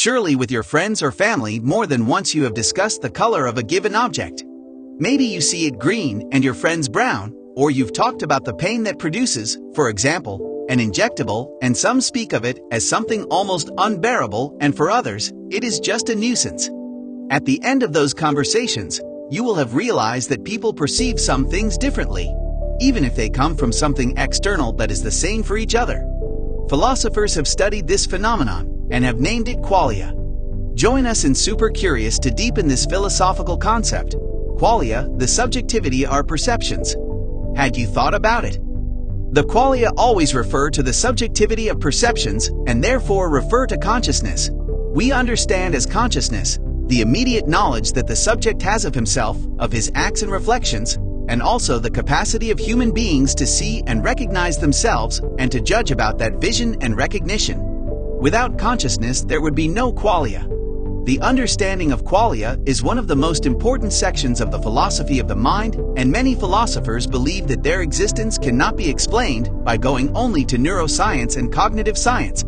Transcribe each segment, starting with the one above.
Surely with your friends or family more than once you have discussed the color of a given object. Maybe you see it green and your friend's brown, or you've talked about the pain that produces, for example, an injectable, and some speak of it as something almost unbearable, and for others, it is just a nuisance. At the end of those conversations, you will have realized that people perceive some things differently, even if they come from something external that is the same for each other. Philosophers have studied this phenomenon and have named it qualia. Join us in Super Curious to deepen this philosophical concept. Qualia, the subjectivity are perceptions. Had you thought about it? The qualia always refer to the subjectivity of perceptions and therefore refer to consciousness. We understand as consciousness the immediate knowledge that the subject has of himself, of his acts and reflections, and also the capacity of human beings to see and recognize themselves and to judge about that vision and recognition. Without consciousness, there would be no qualia. The understanding of qualia is one of the most important sections of the philosophy of the mind, and many philosophers believe that their existence cannot be explained by going only to neuroscience and cognitive science.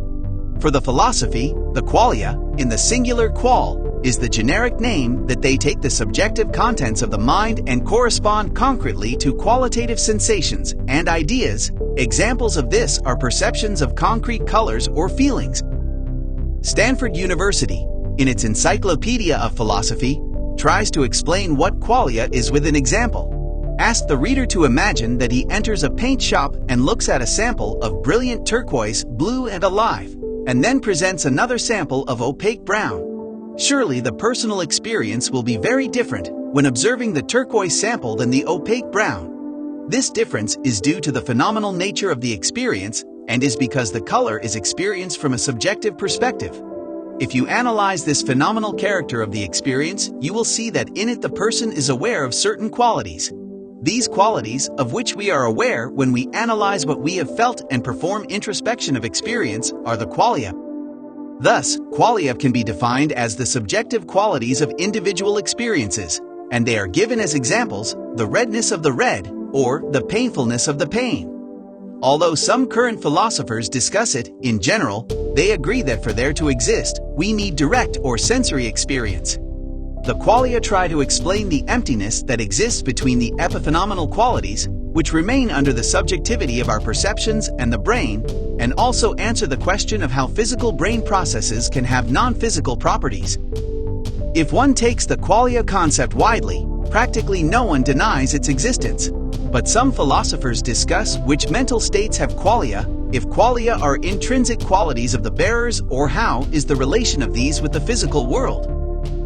For the philosophy, the qualia, in the singular qual, is the generic name that they take the subjective contents of the mind and correspond concretely to qualitative sensations and ideas. Examples of this are perceptions of concrete colors or feelings. Stanford University, in its Encyclopedia of Philosophy, tries to explain what qualia is with an example. Ask the reader to imagine that he enters a paint shop and looks at a sample of brilliant turquoise, blue and alive, and then presents another sample of opaque brown. Surely the personal experience will be very different when observing the turquoise sample than the opaque brown. This difference is due to the phenomenal nature of the experience and is because the color is experienced from a subjective perspective. If you analyze this phenomenal character of the experience, you will see that in it the person is aware of certain qualities. These qualities, of which we are aware when we analyze what we have felt and perform introspection of experience, are the qualia. Thus, qualia can be defined as the subjective qualities of individual experiences, and they are given as examples: the redness of the red, or the painfulness of the pain. Although some current philosophers discuss it, in general, they agree that for there to exist, we need direct or sensory experience. The qualia try to explain the emptiness that exists between the epiphenomenal qualities, which remain under the subjectivity of our perceptions and the brain, and also answer the question of how physical brain processes can have non-physical properties. If one takes the qualia concept widely, practically no one denies its existence. But some philosophers discuss which mental states have qualia, if qualia are intrinsic qualities of the bearers, or how is the relation of these with the physical world.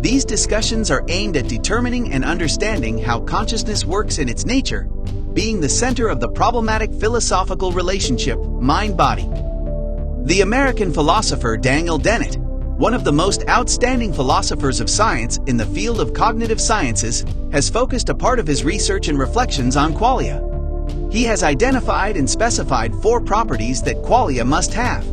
These discussions are aimed at determining and understanding how consciousness works in its nature, being the center of the problematic philosophical relationship mind-body. The American philosopher Daniel Dennett, one of the most outstanding philosophers of science in the field of cognitive sciences, has focused a part of his research and reflections on qualia. He has identified and specified 4 properties that qualia must have.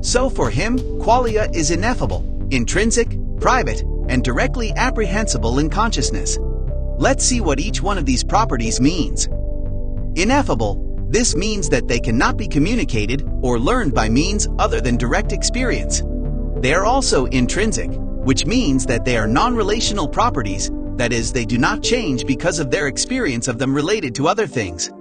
So for him, qualia is ineffable, intrinsic, private, and directly apprehensible in consciousness. Let's see what each one of these properties means. Ineffable. This means that they cannot be communicated or learned by means other than direct experience. They are also intrinsic, which means that they are non-relational properties, that is, they do not change because of their experience of them related to other things.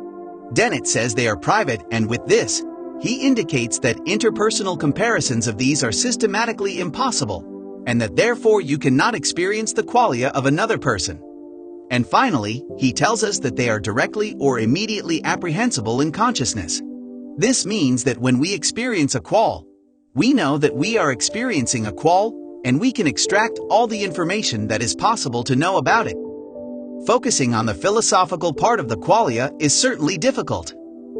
Dennett says they are private, and with this, he indicates that interpersonal comparisons of these are systematically impossible, and that therefore you cannot experience the qualia of another person. And finally, he tells us that they are directly or immediately apprehensible in consciousness. This means that when we experience a qual, we know that we are experiencing a qual, and we can extract all the information that is possible to know about it. Focusing on the philosophical part of the qualia is certainly difficult.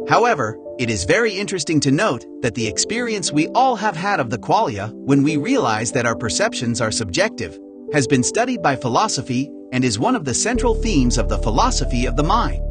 However, it is very interesting to note that the experience we all have had of the qualia, when we realize that our perceptions are subjective, has been studied by philosophy and is one of the central themes of the philosophy of the mind.